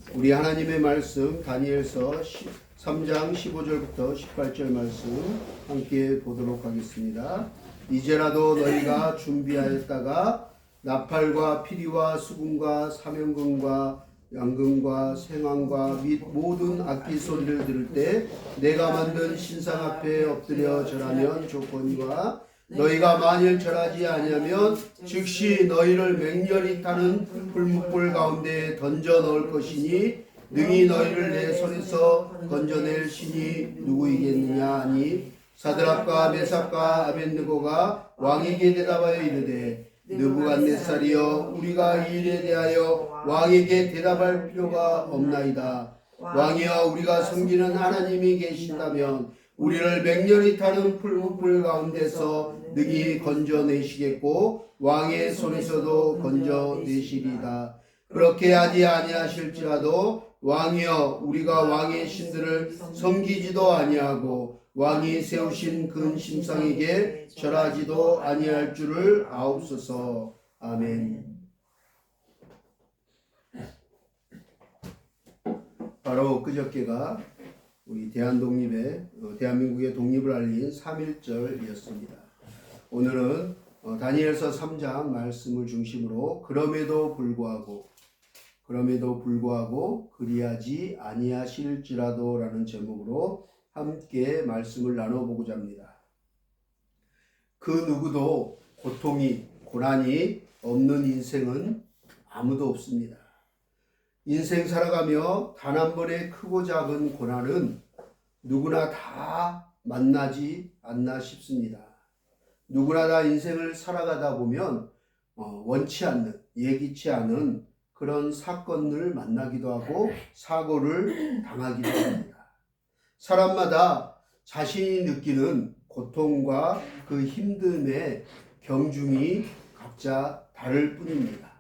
우리 하나님의 말씀 다니엘서 3장 15절부터 18절 말씀 함께 보도록 하겠습니다. 이제라도 너희가 준비하였다가 나팔과 피리와 수금과 사명금과 양금과 생황과 및 모든 악기 소리를 들을 때 내가 만든 신상 앞에 엎드려 절하면 좋거니와 너희가 만일 절하지 아니하면 즉시 너희를 맹렬히 타는 불뭇불 가운데 던져 넣을 것이니 능히 너희를 내 손에서 건져낼 신이 누구이겠느냐 하니 사드락과 메삭과 아벳느고가 왕에게 대답하여 이르되 느부갓네살이여 우리가 이 일에 대하여 왕에게 대답할 필요가 없나이다. 왕이여 우리가 섬기는 하나님이 계신다면 우리를 맹렬히 타는 풀무불 가운데서 능히 건져내시겠고 왕의 손에서도 건져내시리다. 그렇게 하지 아니하실지라도 왕이여 우리가 왕의 신들을 섬기지도 아니하고 왕이 세우신 근심상에게 절하지도 아니할 줄을 아옵소서. 아멘. 바로 그저께가 우리 대한민국의 독립을 알린 3.1절이었습니다. 오늘은 다니엘서 3장 말씀을 중심으로 그럼에도 불구하고 그리하지 아니하실지라도 라는 제목으로 함께 말씀을 나눠보고자 합니다. 그 누구도 고난이 없는 인생은 아무도 없습니다. 인생 살아가며 단 한 번의 크고 작은 고난은 누구나 다 만나지 않나 싶습니다. 누구나 다 인생을 살아가다 보면 원치 않는, 예기치 않은 그런 사건을 만나기도 하고 사고를 당하기도 합니다. 사람마다 자신이 느끼는 고통과 그 힘듦의 경중이 각자 다를 뿐입니다.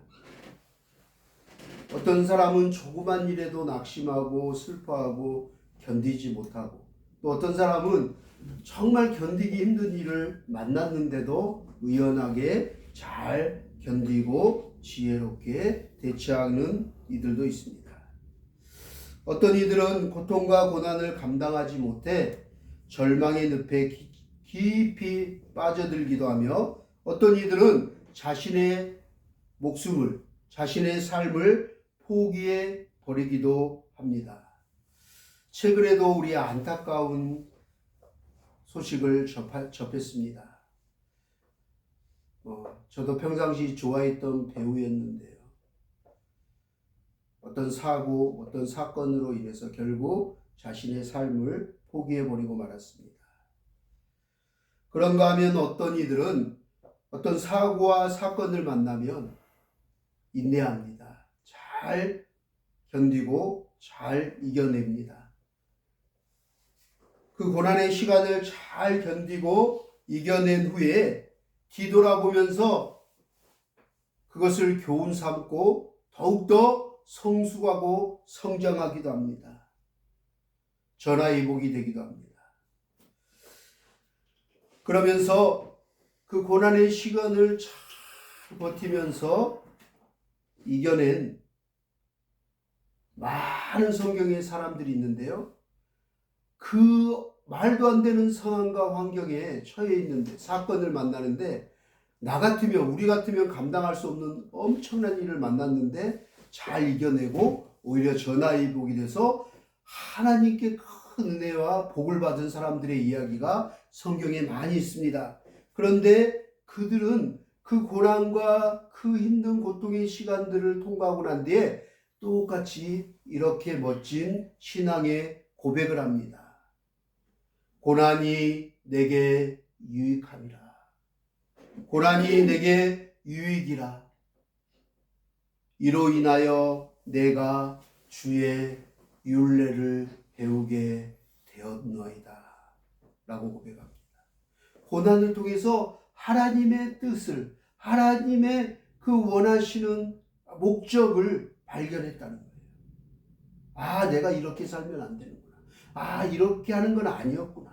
어떤 사람은 조그만 일에도 낙심하고 슬퍼하고 견디지 못하고, 또 어떤 사람은 정말 견디기 힘든 일을 만났는데도 의연하게 잘 견디고 지혜롭게 대처하는 이들도 있습니다. 어떤 이들은 고통과 고난을 감당하지 못해 절망의 늪에 깊이 빠져들기도 하며, 어떤 이들은 자신의 목숨을, 자신의 삶을 포기해 버리기도 합니다. 최근에도 우리 안타까운 소식을 접했습니다. 저도 평상시 좋아했던 배우였는데요. 어떤 사고, 어떤 사건으로 인해서 결국 자신의 삶을 포기해 버리고 말았습니다. 그런가 하면 어떤 이들은 어떤 사고와 사건을 만나면 인내합니다. 잘 견디고 잘 이겨냅니다. 그 고난의 시간을 잘 견디고 이겨낸 후에 뒤돌아보면서 그것을 교훈 삼고 더욱더 성숙하고 성장하기도 합니다. 전화위복이 되기도 합니다. 그러면서 그 고난의 시간을 잘 버티면서 이겨낸 많은 성경의 사람들이 있는데요. 그 말도 안 되는 상황과 환경에 처해 있는데, 사건을 만나는데, 우리 같으면 감당할 수 없는 엄청난 일을 만났는데 잘 이겨내고 오히려 전화위복이 돼서 하나님께 큰 은혜와 복을 받은 사람들의 이야기가 성경에 많이 있습니다. 그런데 그들은 그 고난과 그 힘든 고통의 시간들을 통과하고 난 뒤에 똑같이 이렇게 멋진 신앙의 고백을 합니다. 고난이 내게 유익함이라. 고난이 내게 유익이라. 이로 인하여 내가 주의 율례를 배우게 되었나이다 라고 고백합니다. 고난을 통해서 하나님의 뜻을, 하나님의 그 원하시는 목적을 발견했다는 거예요. 내가 이렇게 살면 안 되는구나. 이렇게 하는 건 아니었구나.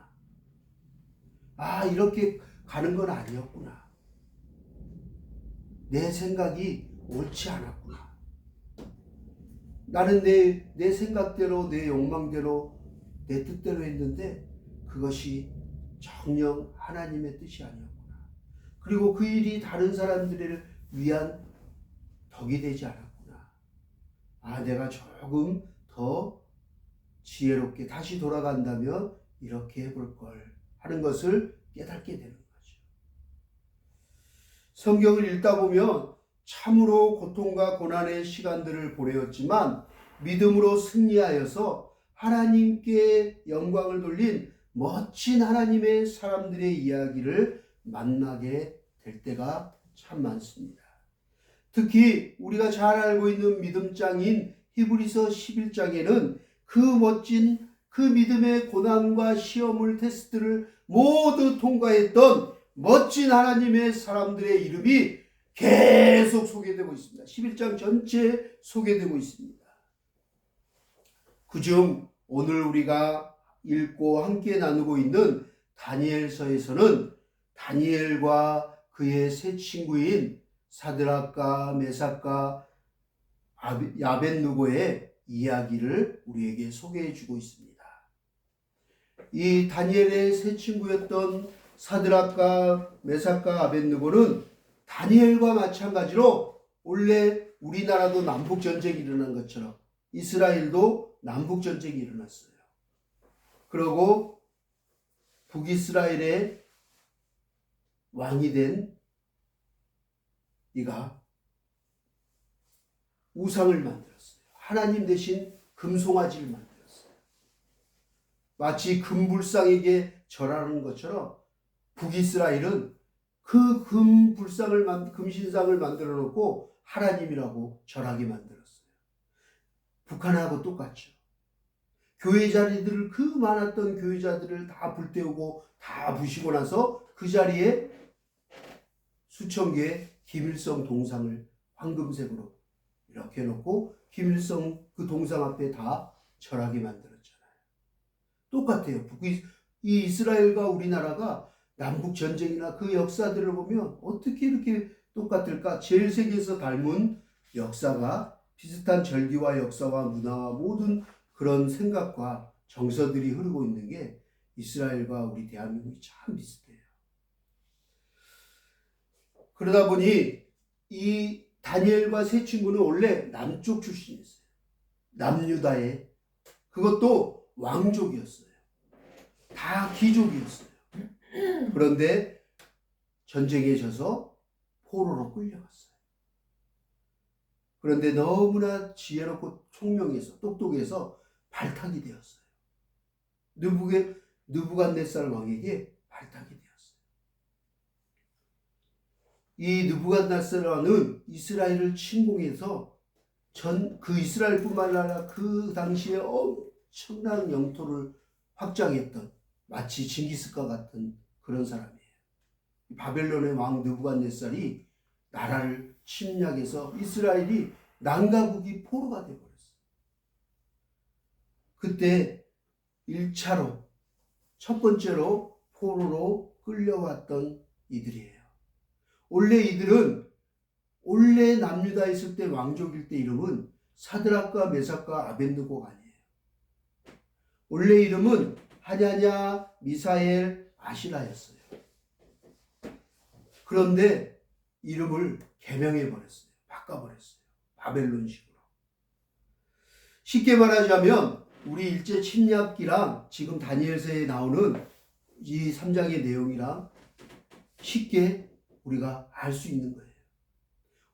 이렇게 가는 건 아니었구나. 내 생각이 옳지 않았구나. 나는 내 생각대로, 내 욕망대로, 내 뜻대로 했는데 그것이 정녕 하나님의 뜻이 아니었구나. 그리고 그 일이 다른 사람들을 위한 덕이 되지 않았구나. 아, 내가 조금 더 지혜롭게 다시 돌아간다면 이렇게 해볼 걸 하는 것을 깨닫게 되는 거죠. 성경을 읽다 보면 참으로 고통과 고난의 시간들을 보내었지만 믿음으로 승리하여서 하나님께 영광을 돌린 멋진 하나님의 사람들의 이야기를 만나게 될 때가 참 많습니다. 특히 우리가 잘 알고 있는 믿음장인 히브리서 11장에는 그 멋진 그 믿음의 고난과 시험을 테스트를 모두 통과했던 멋진 하나님의 사람들의 이름이 계속 소개되고 있습니다. 11장 전체에 소개되고 있습니다. 그중 오늘 우리가 읽고 함께 나누고 있는 다니엘서에서는 다니엘과 그의 세 친구인 사드락과 메삭과 아벳느고의 이야기를 우리에게 소개해 주고 있습니다. 이 다니엘의 세 친구였던 사드락과 메삭과 아벳느고는 다니엘과 마찬가지로 원래 우리나라도 남북전쟁이 일어난 것처럼 이스라엘도 남북전쟁이 일어났어요. 그리고 북이스라엘의 왕이 된 이가 우상을 만들었어요. 하나님 대신 금송아지를 만들었어요. 마치 금불상에게 절하는 것처럼 북이스라엘은 그 금신상을 만들어 놓고 하나님이라고 절하게 만들었어요. 북한하고 똑같죠. 교회 자리들을 그 많았던 교회자들을 다 불태우고 다 부시고 나서 그 자리에 수천 개의 김일성 동상을 황금색으로 이렇게 놓고 김일성 그 동상 앞에 다 절하게 만들었잖아요. 똑같아요. 이 이스라엘과 우리나라가 남북 전쟁이나 그 역사들을 보면 어떻게 이렇게 똑같을까? 제일 세계에서 닮은 역사가 비슷한 절기와 역사와 문화와 모든 그런 생각과 정서들이 흐르고 있는 게 이스라엘과 우리 대한민국이 참 비슷해요. 그러다 보니 이 다니엘과 세 친구는 원래 남쪽 출신이었어요. 남유다의 그것도 왕족이었어요. 다 귀족이었어요. 그런데 전쟁에 져서 포로로 끌려갔어요. 그런데 너무나 지혜롭고 총명해서 똑똑해서 발탁이 되었어요. 느부갓네살 왕에게 발탁이 되었어요. 이 느부갓네살 왕은 이스라엘을 침공해서 그 이스라엘뿐만 아니라 그 당시에 엄청난 영토를 확장했던 마치 징기스칸 같은 그런 사람이에요. 바벨론의 왕 느부갓네살이 나라를 침략해서 이스라엘이 남과 북이 포로가 되어버렸어요. 그때 1차로 첫 번째로 포로로 끌려왔던 이들이에요. 원래 이들은 원래 남유다에 있을 때 왕족일 때 이름은 사드락과 메삭과 아벳느고가 아니에요. 원래 이름은 하냐냐, 미사엘, 아시라였어요. 그런데 이름을 개명해버렸어요. 바꿔버렸어요. 바벨론식으로. 쉽게 말하자면 우리 일제 침략기랑 지금 다니엘서에 나오는 이 3장의 내용이랑 쉽게 우리가 알 수 있는 거예요.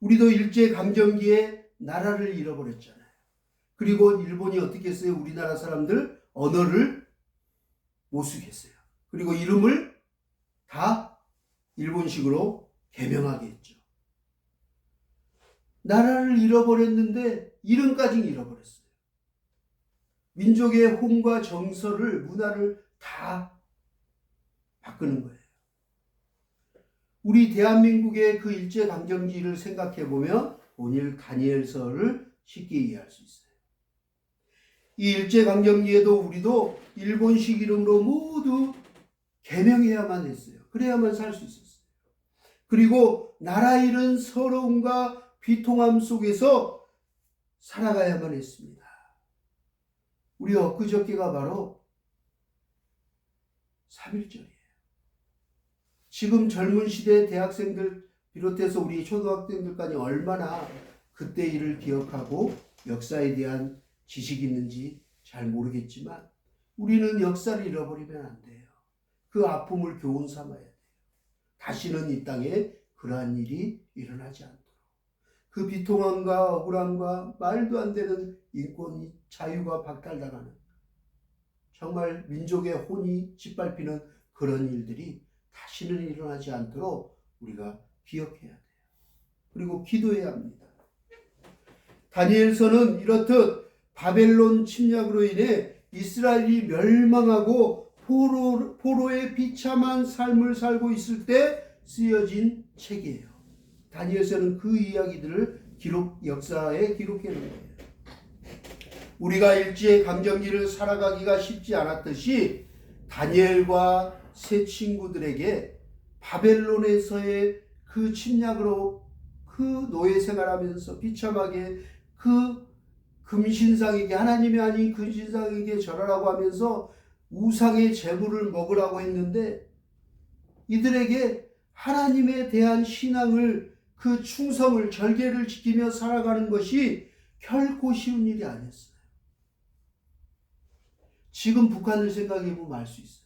우리도 일제 강점기에 나라를 잃어버렸잖아요. 그리고 일본이 어떻게 했어요? 우리나라 사람들 언어를 못 쓰겠어요. 그리고 이름을 다 일본식으로 개명하게 했죠. 나라를 잃어버렸는데 이름까지 잃어버렸어요. 민족의 혼과 정서를, 문화를 다 바꾸는 거예요. 우리 대한민국의 그 일제강점기를 생각해보면 오늘 다니엘서를 쉽게 이해할 수 있어요. 이 일제강점기에도 우리도 일본식 이름으로 모두 개명해야만 했어요. 그래야만 살 수 있었어요. 그리고 나라 잃은 서러움과 비통함 속에서 살아가야만 했습니다. 우리 엊그저께가 바로 3.1절이에요. 지금 젊은 시대 대학생들 비롯해서 우리 초등학생들까지 얼마나 그때 일을 기억하고 역사에 대한 지식이 있는지 잘 모르겠지만 우리는 역사를 잃어버리면 안 돼요. 그 아픔을 교훈 삼아야 돼요. 다시는 이 땅에 그러한 일이 일어나지 않도록. 그 비통함과 억울함과 말도 안 되는 인권이 자유가 박탈당하는 정말 민족의 혼이 짓밟히는 그런 일들이 다시는 일어나지 않도록 우리가 기억해야 돼요. 그리고 기도해야 합니다. 다니엘서는 이렇듯 바벨론 침략으로 인해 이스라엘이 멸망하고 포로의 비참한 삶을 살고 있을 때 쓰여진 책이에요. 다니엘서는 그 이야기들을 역사에 기록해 놓은 거예요. 우리가 일제 강점기를 살아가기가 쉽지 않았듯이 다니엘과 세 친구들에게 바벨론에서의 그 침략으로 그 노예 생활하면서 비참하게 그 금신상에게 하나님이 아닌 금신상에게 절하라고 하면서 우상의 제물을 먹으라고 했는데 이들에게 하나님에 대한 신앙을 그 충성을 절개를 지키며 살아가는 것이 결코 쉬운 일이 아니었어요. 지금 북한을 생각해보면 알 수 있어요.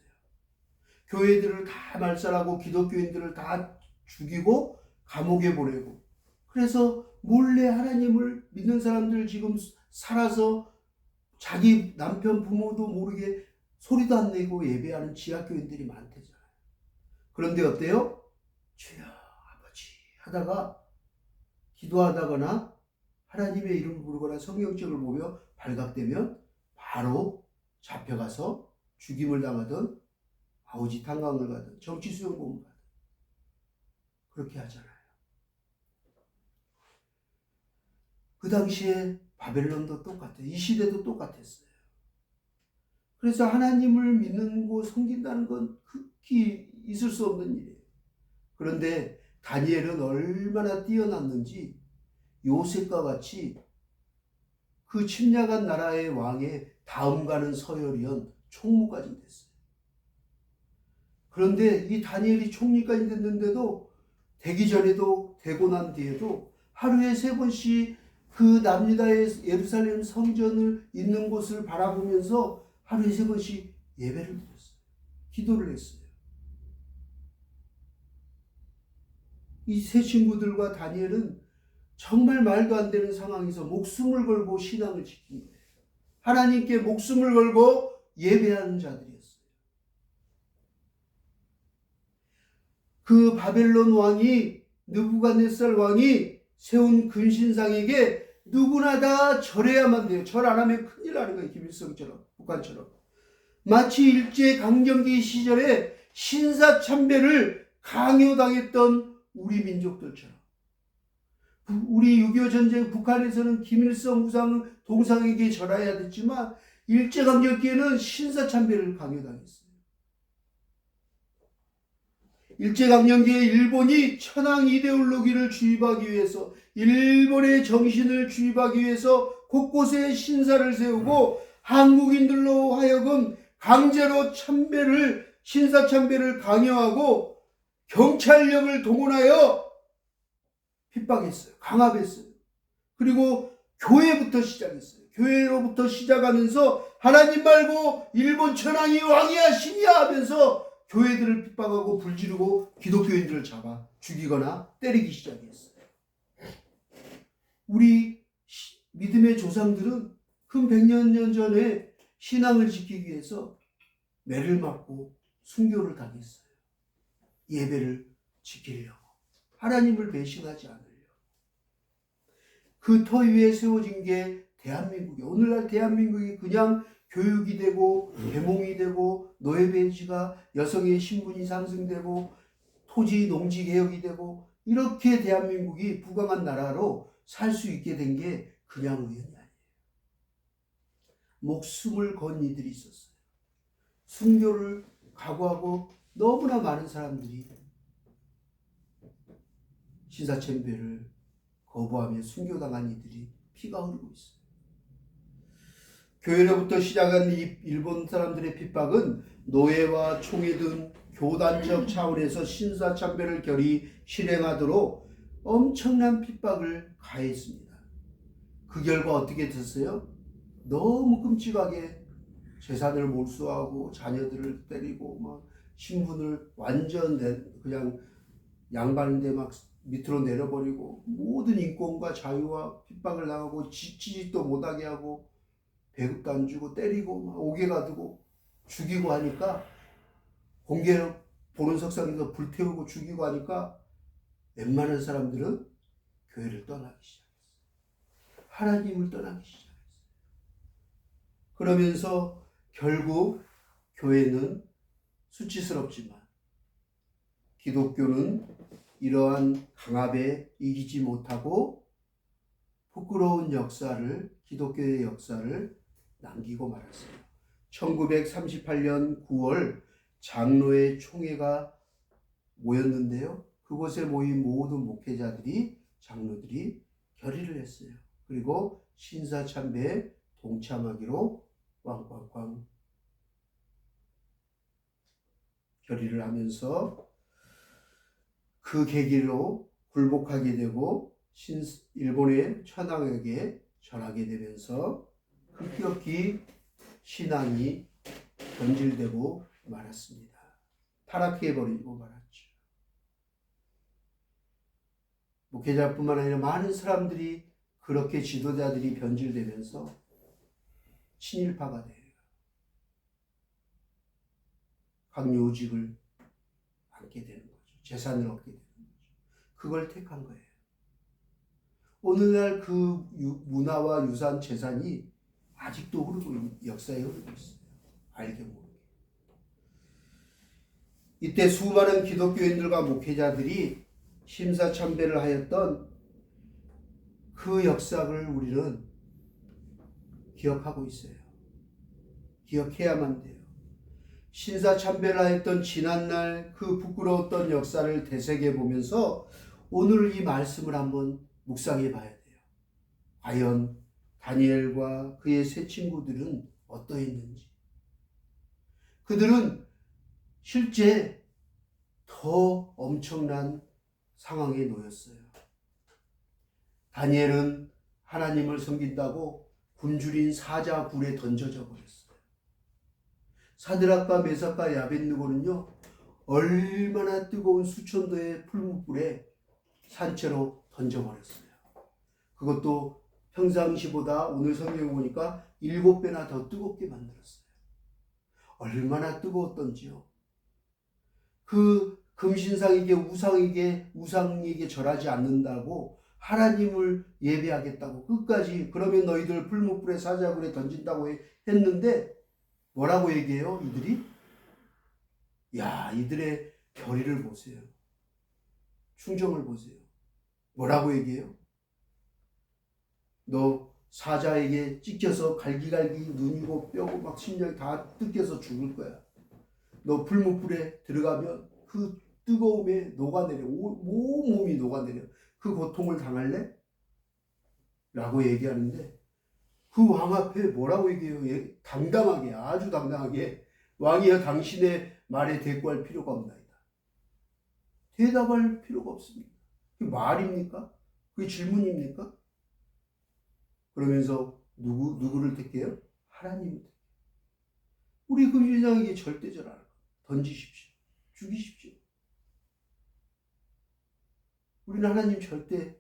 교회들을 다 말살하고 기독교인들을 다 죽이고 감옥에 보내고 그래서 몰래 하나님을 믿는 사람들 지금 살아서 자기 남편 부모도 모르게 소리도 안 내고 예배하는 지하교인들이 많대잖아요. 그런데 어때요? 주여 아버지 하다가 기도하다거나 하나님의 이름을 부르거나 성경책을 보며 발각되면 바로 잡혀가서 죽임을 당하든 아우지 탄광을 가든 정치 수용공을 가든 그렇게 하잖아요. 그 당시에 바벨론도 똑같아요. 이 시대도 똑같았어요. 그래서 하나님을 믿는 거 섬긴다는 건 극히 있을 수 없는 일이에요. 그런데 다니엘은 얼마나 뛰어났는지 요셉과 같이 그 침략한 나라의 왕의 다음 가는 서열이온 총무까지 됐어요. 그런데 이 다니엘이 총리까지 됐는데도 되기 전에도 되고 난 뒤에도 하루에 3번씩 그 남유다의 예루살렘 성전을 있는 곳을 바라보면서 하루에 3번씩 예배를 드렸어요. 기도를 했어요. 이 세 친구들과 다니엘은 정말 말도 안 되는 상황에서 목숨을 걸고 신앙을 지킨 거예요. 하나님께 목숨을 걸고 예배하는 자들이었어요. 그 바벨론 왕이 느부갓네살 왕이 세운 금신상에게 누구나 다 절해야만 돼요. 절 안 하면 큰일 나는 거예요. 김일성처럼 북한처럼. 마치 일제강점기 시절에 신사참배를 강요당했던 우리 민족들처럼. 우리 6.25 전쟁 북한에서는 김일성 우상 동상에게 절해야 됐지만 일제강점기에는 신사참배를 강요당했어요. 일제강점기에 일본이 천황 이데올로기를 주입하기 위해서 일본의 정신을 주입하기 위해서 곳곳에 신사를 세우고 한국인들로 하여금 강제로 신사참배를 강요하고 경찰력을 동원하여 핍박했어요. 강압했어요. 그리고 교회부터 시작했어요. 교회로부터 시작하면서 하나님 말고 일본 천황이 왕이야 신이야 하면서 교회들을 핍박하고 불지르고 기독교인들을 잡아 죽이거나 때리기 시작했어요. 우리 믿음의 조상들은 근 100년 전에 신앙을 지키기 위해서 매를 맞고 순교를 당했어요. 예배를 지키려고. 하나님을 배신하지 않으려고. 그 터 위에 세워진 게 대한민국이에요. 오늘날 대한민국이 그냥 교육이 되고 계몽이 되고 노예배지가 여성의 신분이 상승되고 토지 농지 개혁이 되고 이렇게 대한민국이 부강한 나라로 살 수 있게 된 게 그냥 우연이 아니에요. 목숨을 건 이들이 있었어요. 순교를 각오하고 너무나 많은 사람들이 신사참배를 거부하며 순교당한 이들이 피가 흐르고 있어요. 교회로부터 시작한 이 일본 사람들의 핍박은 노예와 총애 등 교단적 차원에서 신사참배를 결의 실행하도록 엄청난 핍박을 가했습니다. 그 결과 어떻게 됐어요? 너무 끔찍하게 재산을 몰수하고 자녀들을 때리고 막 신분을 완전 그냥 양반인데 막 밑으로 내려버리고 모든 인권과 자유와 핍박을 당하고 지지도 못하게 하고 배급도 안 주고 때리고 막 옥에 가두고 죽이고 하니까 공개 보는 석상에서 불태우고 죽이고 하니까 웬만한 사람들은 교회를 떠나기 시작했어요. 하나님을 떠나기 시작했어요. 그러면서 결국 교회는 수치스럽지만 기독교는 이러한 강압에 이기지 못하고 부끄러운 역사를, 기독교의 역사를 남기고 말았어요. 1938년 9월 장로의 총회가 모였는데요. 그곳에 모인 모든 목회자들이, 장로들이 결의를 했어요. 그리고 신사참배에 동참하기로 꽝꽝꽝 결의를 하면서 그 계기로 굴복하게 되고 일본의 천황에게 절하게 되면서 급격히 신앙이 변질되고 말았습니다. 타락해버리고 말았죠. 목회자뿐만 아니라 많은 사람들이 그렇게 지도자들이 변질되면서 친일파가 돼요. 각 요직을 앉게 되는 거죠. 재산을 얻게 되는 거죠. 그걸 택한 거예요. 오늘날 그 문화와 유산 재산이 아직도 흐르고 역사에 흐르고 있어요. 알게 모르게. 이때 수많은 기독교인들과 목회자들이 심사참배를 하였던 그 역사를 우리는 기억하고 있어요. 기억해야만 돼요. 신사참배를 하였던 지난날 그 부끄러웠던 역사를 되새겨 보면서 오늘 이 말씀을 한번 묵상해 봐야 돼요. 과연 다니엘과 그의 세 친구들은 어떠했는지. 그들은 실제 더 엄청난 상황에 놓였어요. 다니엘은 하나님을 섬긴다고 굶주린 사자 굴에 던져져 버렸어요. 사드락과 메삭과 야벳느고는요, 얼마나 뜨거운 수천도의 풀무불에 산채로 던져버렸어요. 그것도 평상시보다 오늘 성경에 보니까 7배나 더 뜨겁게 만들었어요. 얼마나 뜨거웠던지요. 그 금신상에게 우상에게 절하지 않는다고 하나님을 예배하겠다고 끝까지 그러면 너희들 풀무불에 사자굴에 던진다고 했는데 뭐라고 얘기해요? 이들이? 야, 이들의 결의를 보세요. 충정을 보세요. 뭐라고 얘기해요? 너 사자에게 찢겨서 갈기갈기 눈이고 뼈고 막 심장이 다 뜯겨서 죽을 거야. 너 풀무불에 들어가면 그 뜨거움에 녹아내려. 몸이 녹아내려. 그 고통을 당할래? 라고 얘기하는데 그 왕 앞에 뭐라고 얘기해요? 당당하게, 아주 당당하게 왕이여 당신의 말에 대꾸할 필요가 없나이다. 대답할 필요가 없습니다. 그게 말입니까? 그게 질문입니까? 그러면서 누구를 택해요? 하나님을 택해요. 우리 금신상에게 절대 절 안 하고 던지십시오. 죽이십시오. 우리는 하나님 절대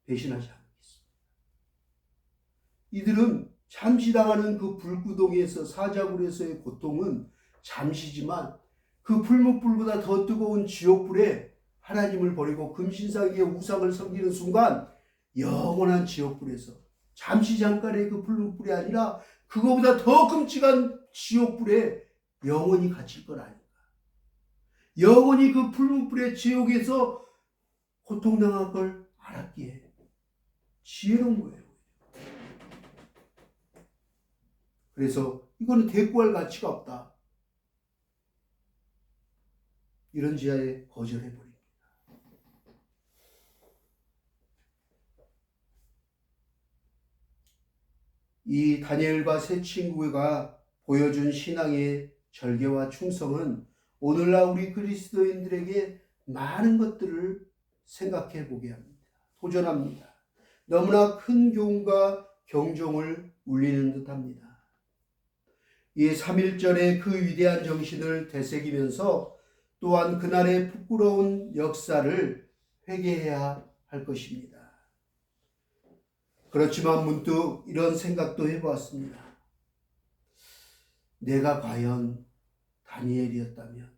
배신하지 않겠습니다. 이들은 잠시 당하는 그 불구덩이에서 사자굴에서의 고통은 잠시지만 그 풀무불보다 더 뜨거운 지옥불에 하나님을 버리고 금신상의 우상을 섬기는 순간 영원한 지옥불에서 잠시 잠깐의 그 풀무불이 아니라 그거보다 더 끔찍한 지옥불에 영원히 갇힐 건 아닌가. 영원히 그 풀무불의 지옥에서 고통당할 걸 알았기에 지혜로운 거예요. 그래서 이거는 대꾸할 가치가 없다. 이런 지하에 거절해버립니다. 이 다니엘과 세 친구가 보여준 신앙의 절개와 충성은 오늘날 우리 그리스도인들에게 많은 것들을 생각해 보게 합니다. 도전합니다. 너무나 큰 교훈과 경종을 울리는 듯합니다. 이 3.1절의 그 위대한 정신을 되새기면서 또한 그날의 부끄러운 역사를 회개해야 할 것입니다. 그렇지만 문득 이런 생각도 해보았습니다. 내가 과연 다니엘이었다면,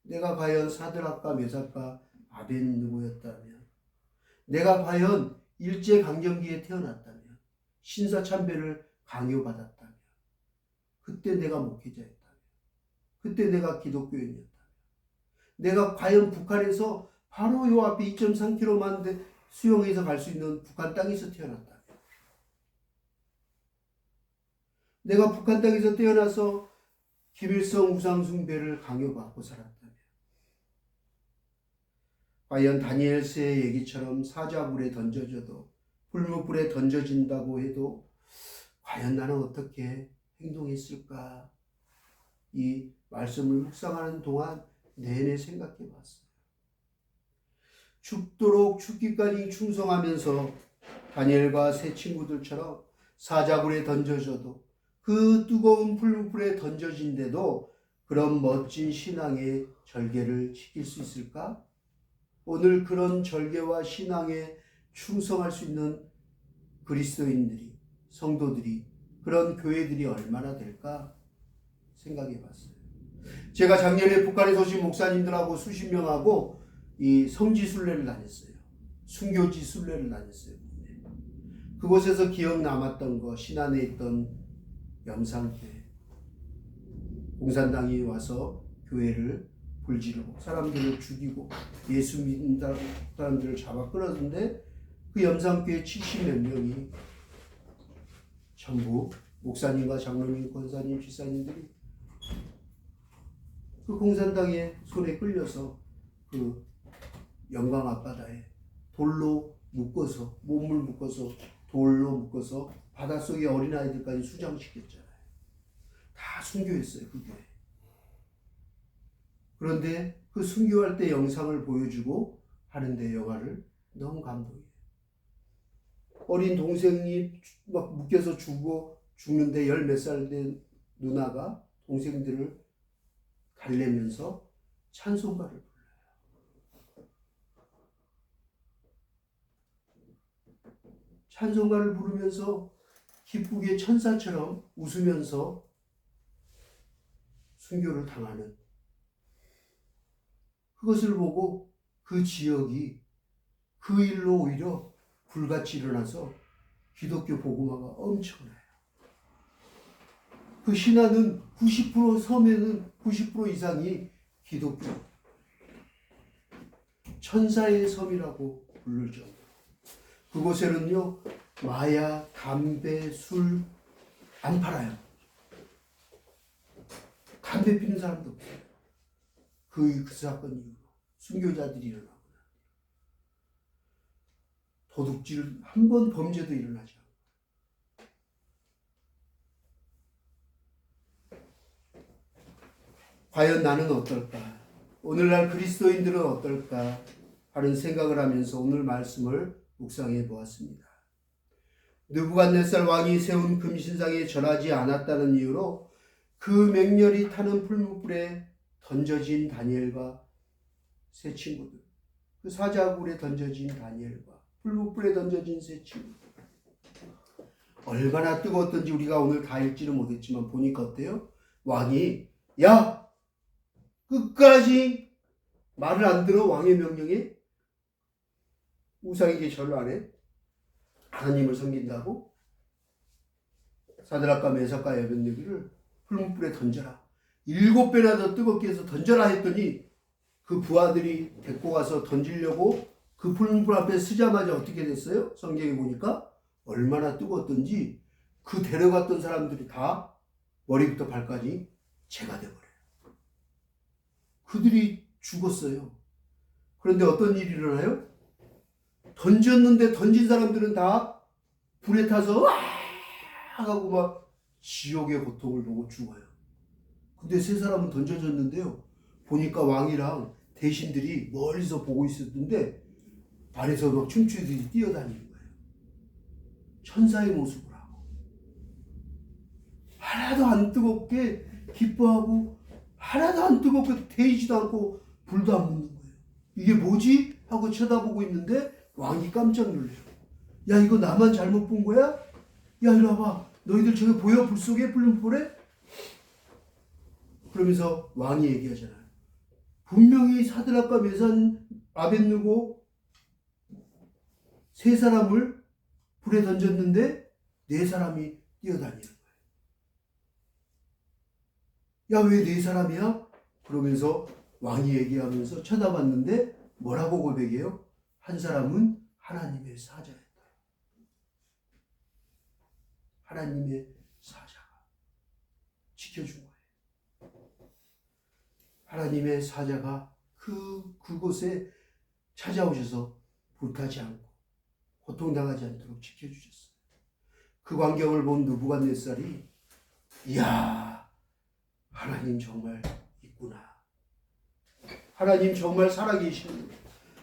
내가 과연 사드락과 메삭과 아벤느고였다면, 내가 과연 일제강점기에 태어났다면, 신사참배를 강요받았다면, 그때 내가 목회자였다면, 그때 내가 기독교인이었다면, 내가 과연 북한에서 바로 요 앞에 2.3km만 수영해서 갈 수 있는 북한 땅에서 태어났다면, 내가 북한 땅에서 태어나서 김일성 우상숭배를 강요받고 살았다면, 과연 다니엘서의 얘기처럼 사자불에 던져져도 불못불에 던져진다고 해도 과연 나는 어떻게 행동했을까? 이 말씀을 묵상하는 동안 내내 생각해 봤어요. 죽도록 죽기까지 충성하면서 다니엘과 세 친구들처럼 사자불에 던져져도 그 뜨거운 불에 던져진데도 그런 멋진 신앙의 절개를 지킬 수 있을까? 오늘 그런 절개와 신앙에 충성할 수 있는 그리스도인들이, 성도들이, 그런 교회들이 얼마나 될까 생각해 봤어요. 제가 작년에 북한에 오신 목사님들하고 수십 명하고 이 성지 순례를 다녔어요. 순교지 순례를 다녔어요. 그곳에서 기억 남았던 거, 신안에 있던 염상교회, 공산당이 와서 교회를 불지르고 사람들을 죽이고 예수 믿는다는 사람들을 잡아 끌었는데 그 염상교회 70몇 명이 전부 목사님과 장로님, 권사님, 집사님들이 그 공산당의 손에 끌려서 그 영광 앞바다에 돌로 묶어서, 몸을 묶어서 돌로 묶어서 바닷속에 어린아이들까지 수장시켰잖아요. 다 순교했어요, 그 교회. 그런데 그 순교할 때 영상을 보여주고 하는데 영화를 너무 감동이에요. 어린 동생이 막 묶여서 죽는데 10몇 살 된 누나가 동생들을 달래면서 찬송가를 불러요. 찬송가를 부르면서 기쁘게 천사처럼 웃으면서 순교를 당하는 그것을 보고 그 지역이 그 일로 오히려 불같이 일어나서 기독교 복음화가 엄청나요. 그 신화는 90% 섬에는 90% 이상이 기독교 천사의 섬이라고 부를 정도. 그곳에는요 마약, 담배, 술 안 팔아요. 담배 피는 사람도 없어요. 그 사건 이후로 순교자들이 일어나고 도둑질 한 번 범죄도 일어나지 않고. 과연 나는 어떨까? 오늘날 그리스도인들은 어떨까? 하는 생각을 하면서 오늘 말씀을 묵상해 보았습니다. 느부갓네살 왕이 세운 금신상에 절하지 않았다는 이유로 그 맹렬히 타는 풀무불에 던져진 다니엘과 세 친구들, 그 사자굴에 던져진 다니엘과 풀무불에 던져진 세 친구들, 얼마나 뜨거웠던지 우리가 오늘 다 읽지는 못했지만 보니까 어때요? 왕이 야 끝까지 말을 안 들어. 왕의 명령에 우상에게 절을 안 해? 하나님을 섬긴다고? 사드락과 메삭과 아벤느고를 풀무불에 던져라. 7배나 더 뜨겁게 해서 던져라 했더니 그 부하들이 데리고 가서 던지려고 그 풀무불 앞에 서자마자 어떻게 됐어요? 성경에 보니까 얼마나 뜨거웠던지 그 데려갔던 사람들이 다 머리부터 발까지 재가 돼버려요. 그들이 죽었어요. 그런데 어떤 일이 일어나요? 던졌는데 던진 사람들은 다 불에 타서 와 하고 막 지옥의 고통을 보고 죽어요. 근데 세 사람은 던져졌는데요. 보니까 왕이랑 대신들이 멀리서 보고 있었는데 발에서 막 춤추듯이 뛰어다니는 거예요. 천사의 모습을 하고 하나도 안 뜨겁게 기뻐하고 하나도 안 뜨겁게 데이지도 않고 불도 안 붙는 거예요. 이게 뭐지? 하고 쳐다보고 있는데 왕이 깜짝 놀래요. 야, 이거 나만 잘못 본 거야? 야, 이리 와봐. 너희들 저기 보여? 불 속에 불에? 그러면서 왕이 얘기하잖아요. 분명히 사드락과 메산 아벳느고 세 사람을 불에 던졌는데 네 사람이 뛰어다니는 거예요. 야, 왜 네 사람이야? 그러면서 왕이 얘기하면서 쳐다봤는데 뭐라고 고백해요? 한 사람은 하나님의 사자였다. 하나님의 사자가 지켜준 거예요. 하나님의 사자가 그곳에 찾아오셔서 불타지 않고 고통당하지 않도록 지켜주셨어요. 그 광경을 본 느부갓네살이 이야, 하나님 정말 있구나. 하나님 정말 살아계시는,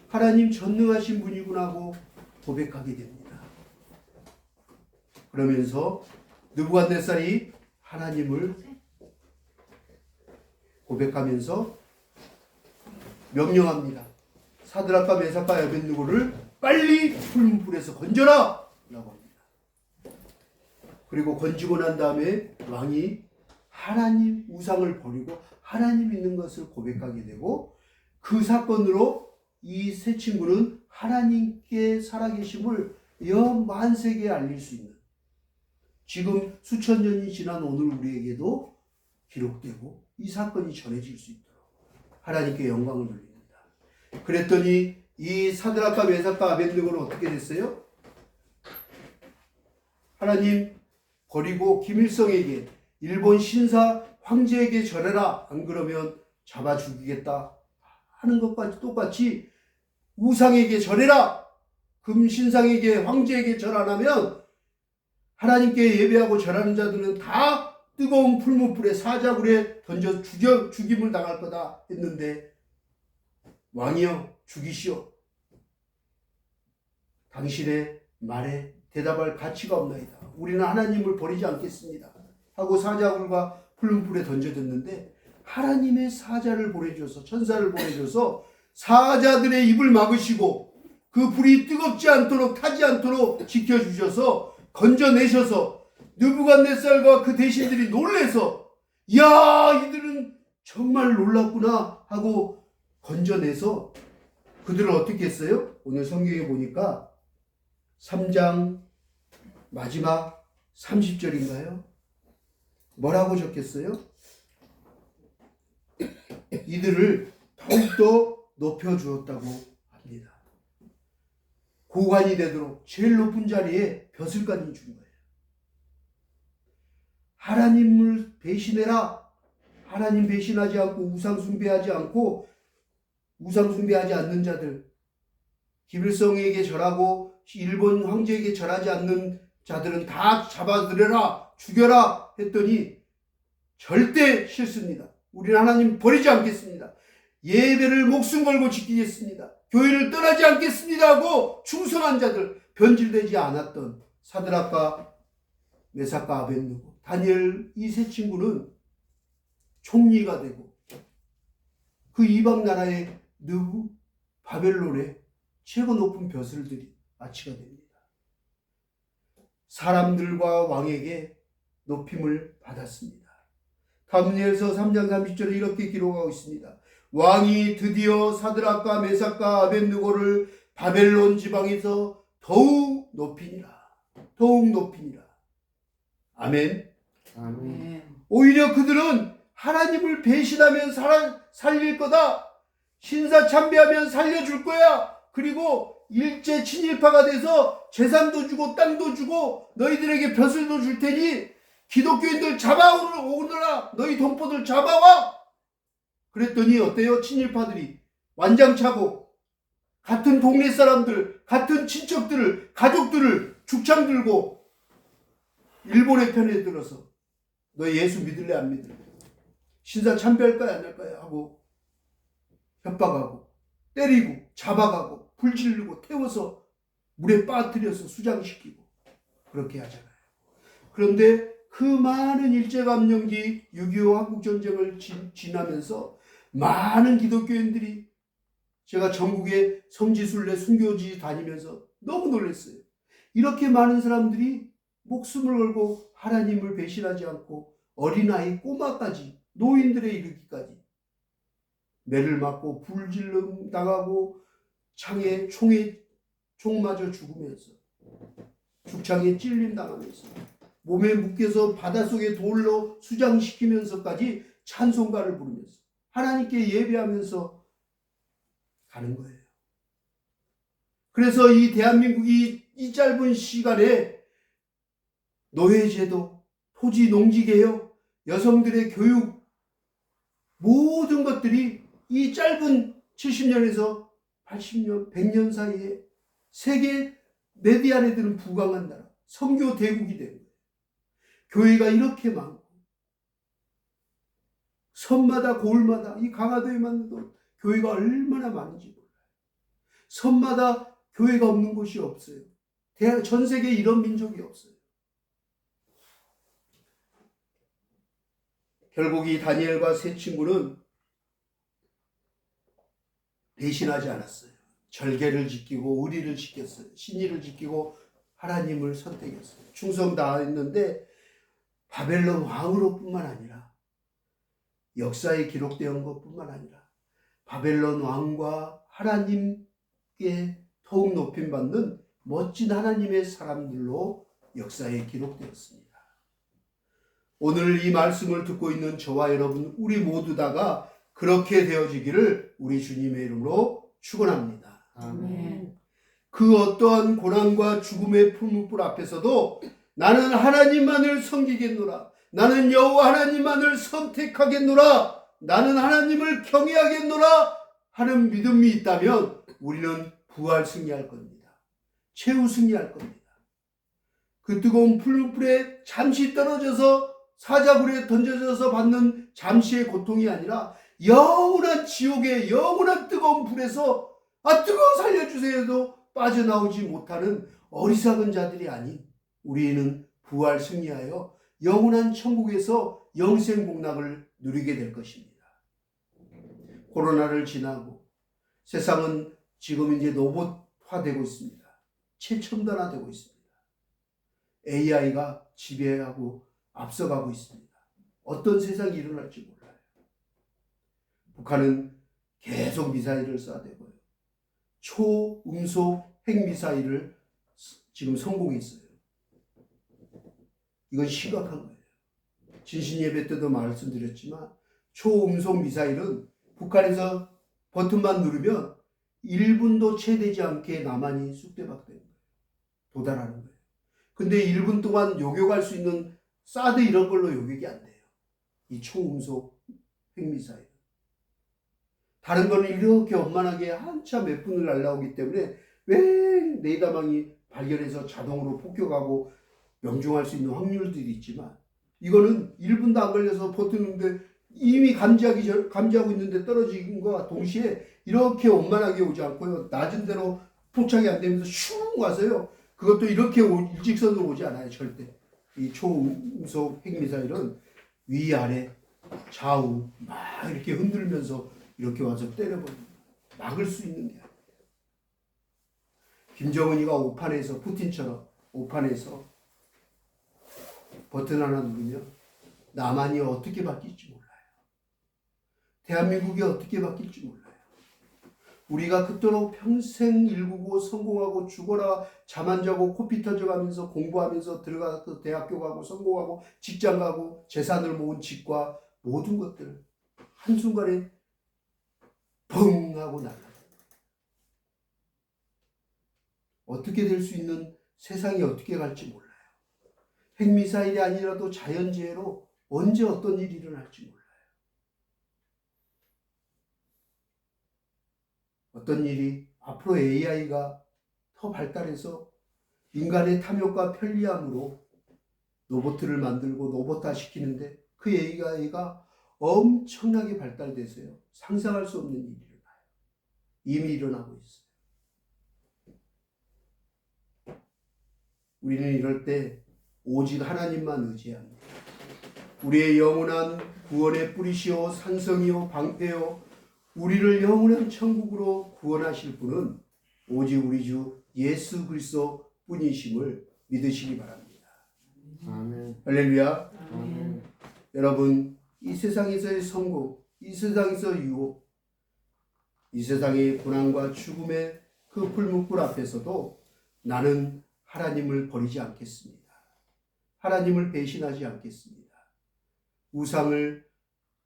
하나님 전능하신 분이구나 하고 고백하게 됩니다. 그러면서 느부갓네살이 하나님을 고백하면서 명령합니다. 사드락과 메삭과 아벳느고를 빨리 푸른 불에서 건져라! 라고 합니다. 그리고 건지고 난 다음에 왕이 하나님 우상을 버리고 하나님 있는 것을 고백하게 되고 그 사건으로 이 세 친구는 하나님께 살아계심을 만세계에 알릴 수 있는, 지금 수천 년이 지난 오늘 우리에게도 기록되고 이 사건이 전해질 수 있도록 하나님께 영광을 돌립니다. 그랬더니 이 사드락과 메삭과 아벳느고는 어떻게 됐어요? 하나님 버리고 김일성에게, 일본 신사 황제에게 절해라, 안 그러면 잡아 죽이겠다 하는 것과 똑같이 우상에게 절해라, 금신상에게 황제에게 절 안 하면 하나님께 예배하고 절하는 자들은 다 뜨거운 풀무불에 사자굴에 던져 죽임을 당할 거다 했는데 왕이여 죽이시오. 당신의 말에 대답할 가치가 없나이다. 우리는 하나님을 버리지 않겠습니다. 하고 사자굴과 풀무불에 던져졌는데 하나님의 사자를 보내줘서, 천사를 보내줘서 사자들의 입을 막으시고 그 불이 뜨겁지 않도록 타지 않도록 지켜주셔서 건져내셔서 느부갓네살과 그 대신들이 놀래서 이야, 이들은 정말 놀랍구나 하고 건져내서 그들을 어떻게 했어요? 오늘 성경에 보니까 3장 마지막 30절인가요? 뭐라고 적혔어요? 이들을 더욱더 높여주었다고 합니다. 고관이 되도록 제일 높은 자리에 벼슬까지 준 거예요. 하나님을 배신해라. 하나님 배신하지 않고 우상 숭배하지 않는 자들, 김일성에게 절하고 일본 황제에게 절하지 않는 자들은 다 잡아들여라, 죽여라 했더니 절대 싫습니다. 우리는 하나님 버리지 않겠습니다. 예배를 목숨 걸고 지키겠습니다. 교회를 떠나지 않겠습니다 하고 충성한 자들, 변질되지 않았던 사드락과 메삭과 아벳느고, 다니엘, 이 세 친구는 총리가 되고 그 이방 나라의 바벨론의 최고 높은 벼슬들이 아치가 됩니다. 사람들과 왕에게 높임을 받았습니다. 다니엘서 3장 30절에 이렇게 기록하고 있습니다. 왕이 드디어 사드락과 메삭과 아벳느고를 바벨론 지방에서 더욱 높이니라. 더욱 높이니라. 아멘. 아멘. 오히려 그들은 하나님을 배신하면 살릴 거다. 신사 참배하면 살려줄 거야. 그리고 일제 친일파가 돼서 재산도 주고 땅도 주고 너희들에게 벼슬도 줄 테니 기독교인들 잡아오느라, 너희 동포들 잡아와. 그랬더니 어때요? 친일파들이 완장차고 같은 동네 사람들, 같은 친척들을, 가족들을 죽창 들고 일본의 편에 들어서 너 예수 믿을래 안 믿을래? 신사 참배할까요 안 할까요? 하고 협박하고 때리고 잡아가고 불지르고 태워서 물에 빠뜨려서 수장시키고 그렇게 하잖아요. 그런데 그 많은 일제감정기 6.25 한국전쟁을 지나면서 많은 기독교인들이, 제가 전국에 성지순례 순교지 다니면서 너무 놀랐어요. 이렇게 많은 사람들이 목숨을 걸고 하나님을 배신하지 않고 어린아이 꼬마까지 노인들에 이르기까지 매를 맞고 불질름 당하고 총에 총 맞아 죽으면서 죽창에 찔림 당하면서 몸에 묶여서 바닷속에 돌로 수장시키면서까지 찬송가를 부르면서 하나님께 예배하면서 가는 거예요. 그래서 이 대한민국이 이 짧은 시간에 노예제도, 토지 농지개혁, 여성들의 교육, 모든 것들이 이 짧은 70년에서 80년, 100년 사이에 세계 메디안에들은 부강한 나라, 선교 대국이 된 거예요. 교회가 이렇게 많고 섬마다 고을마다, 이 강화도에만 해도 교회가 얼마나 많은지 몰라요. 섬마다 교회가 없는 곳이 없어요. 전 세계에 이런 민족이 없어요. 결국 이 다니엘과 세 친구는 배신하지 않았어요. 절개를 지키고 의리를 지켰어요. 신의를 지키고 하나님을 선택했어요. 충성 다했는데 바벨론 왕으로 뿐만 아니라 역사에 기록되어 것뿐만 아니라 바벨론 왕과 하나님께 더욱 높임받는 멋진 하나님의 사람들로 역사에 기록되었습니다. 오늘 이 말씀을 듣고 있는 저와 여러분, 우리 모두 다가 그렇게 되어지기를 우리 주님의 이름으로 축원합니다. 아멘. 그 어떠한 고난과 죽음의 풀무불 앞에서도 나는 하나님만을 섬기겠노라, 나는 여호와 하나님만을 선택하겠노라, 나는 하나님을 경외하겠노라 하는 믿음이 있다면 우리는 부활 승리할 겁니다. 최후 승리할 겁니다. 그 뜨거운 풀무불에 잠시 떨어져서 사자굴에 던져져서 받는 잠시의 고통이 아니라 영원한 지옥의 영원한 뜨거운 불에서 뜨거워 살려주세요 해도 빠져나오지 못하는 어리석은 자들이 아닌 우리는 부활 승리하여 영원한 천국에서 영생복락을 누리게 될 것입니다. 코로나를 지나고 세상은 지금 이제 로봇화되고 있습니다. 최첨단화되고 있습니다. AI가 지배하고 앞서가고 있습니다. 어떤 세상이 일어날지 몰라요. 북한은 계속 미사일을 쏴대고요. 초음속 핵미사일을 지금 성공했어요. 이건 심각한 거예요. 진신예배 때도 말씀드렸지만 초음속 미사일은 북한에서 버튼만 누르면 1분도 채되지 않게 남한이 쑥대박되는 거예요. 도달하는 거예요. 근데 1분 동안 요격할 수 있는 사드 이런 걸로 요격이 안 돼요. 이 초음속 핵미사일. 다른 거는 이렇게 원만하게 한참 몇 분을 날아오기 때문에 왜 레이더망이 발견해서 자동으로 폭격하고 명중할 수 있는 확률들이 있지만 이거는 1분도 안 걸려서 버티는데 이미 감지하고 있는데 떨어진 것과 동시에 이렇게 원만하게 오지 않고요. 낮은 데로 포착이 안 되면서 슝 와서요. 그것도 이렇게 일직선으로 오지 않아요. 절대. 이 초음속 핵미사일은 위아래 좌우 막 이렇게 흔들면서 이렇게 와서 때려버립니다. 막을 수 있는 게 아니에요. 김정은이가 오판에서 푸틴처럼 오판에서 버튼 하나 누르면 남한이 어떻게 바뀔지 몰라요. 대한민국이 어떻게 바뀔지 몰라요. 우리가 그토록 평생 일구고 성공하고 죽어라 잠 안 자고 코피 터져가면서 공부하면서 들어가서 대학교 가고 성공하고 직장 가고 재산을 모은 집과 모든 것들 한순간에 펑 하고 날아가요. 어떻게 될 수 있는 세상이 어떻게 갈지 몰라요. 핵미사일이 아니라도 자연재해로 언제 어떤 일이 일어날지 몰라요. 어떤 일이 앞으로 AI가 더 발달해서 인간의 탐욕과 편리함으로 로봇을 만들고 로봇화 시키는데 그 AI가 엄청나게 발달돼서요. 상상할 수 없는 일이 일어나요. 이미 일어나고 있어요. 우리는 이럴 때 오직 하나님만 의지합니다. 우리의 영원한 구원의 뿌리시오 산성이요 방패요 우리를 영원한 천국으로 구원하실 분은 오직 우리 주 예수 그리스도 뿐이심을 믿으시기 바랍니다. 아멘. 할렐루야. 아멘. 여러분, 이 세상에서의 성공, 이 세상에서 유혹, 이 세상의 고난과 죽음의 그 불문불 앞에서도 나는 하나님을 버리지 않겠습니다. 하나님을 배신하지 않겠습니다.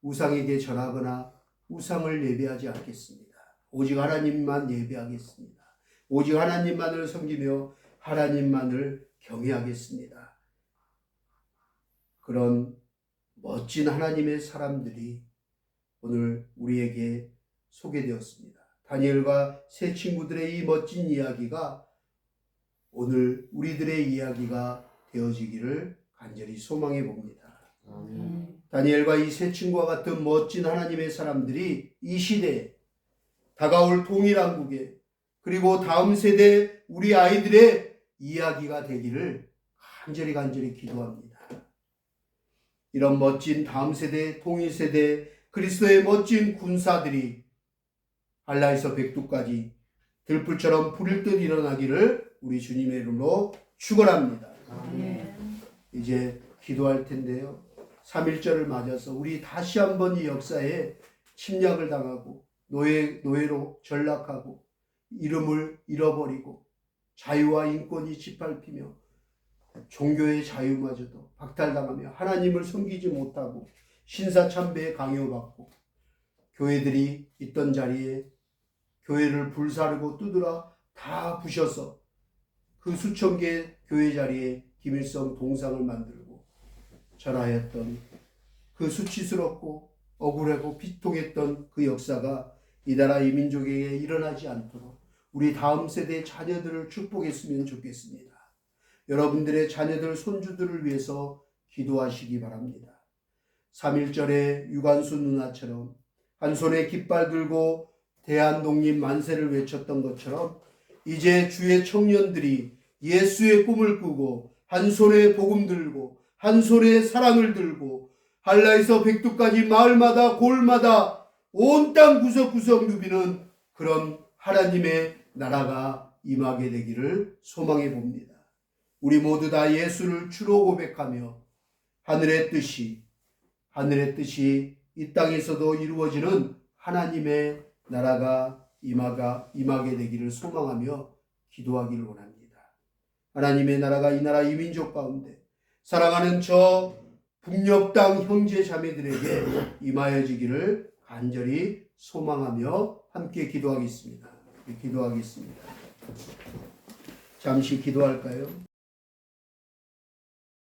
우상에게 절하거나 우상을 예배하지 않겠습니다. 오직 하나님만 예배하겠습니다. 오직 하나님만을 섬기며 하나님만을 경외하겠습니다. 그런 멋진 하나님의 사람들이 오늘 우리에게 소개되었습니다. 다니엘과 세 친구들의 이 멋진 이야기가 오늘 우리들의 이야기가 되어지기를 간절히 소망해 봅니다. 아멘. 다니엘과 이 세 친구와 같은 멋진 하나님의 사람들이 이 시대에 다가올 통일한국에 그리고 다음 세대 우리 아이들의 이야기가 되기를 간절히 기도합니다. 이런 멋진 다음 세대, 통일 세대, 그리스도의 멋진 군사들이 한라에서 백두까지 들불처럼 불일 듯 일어나기를 우리 주님의 이름으로 축원합니다. 아멘. 이제 기도할 텐데요. 3.1절을 맞아서 우리 다시 한번 이 역사에 침략을 당하고 노예로 전락하고 이름을 잃어버리고 자유와 인권이 짓밟히며 종교의 자유마저도 박탈당하며 하나님을 섬기지 못하고 신사참배에 강요받고 교회들이 있던 자리에 교회를 불사르고 두드려 다 부셔서 그 수천 개의 교회 자리에 김일성 동상을 만들고 절하였던 그 수치스럽고 억울하고 비통했던 그 역사가 이 나라 이 민족에게 일어나지 않도록 우리 다음 세대의 자녀들을 축복했으면 좋겠습니다. 여러분들의 자녀들, 손주들을 위해서 기도하시기 바랍니다. 3.1절에 유관순 누나처럼 한 손에 깃발 들고 대한독립 만세를 외쳤던 것처럼 이제 주의 청년들이 예수의 꿈을 꾸고 한 손에 복음 들고 한 손에 사랑을 들고 한라에서 백두까지 마을마다 골마다 온 땅 구석구석 누비는 그런 하나님의 나라가 임하게 되기를 소망해 봅니다. 우리 모두 다 예수를 주로 고백하며 하늘의 뜻이 이 땅에서도 이루어지는 하나님의 나라가 임하게 되기를 소망하며 기도하기를 원합니다. 하나님의 나라가 이 나라 이민족 가운데 사랑하는 저 북녘 땅 형제 자매들에게 임하여지기를 간절히 소망하며 함께 기도하겠습니다. 잠시 기도할까요?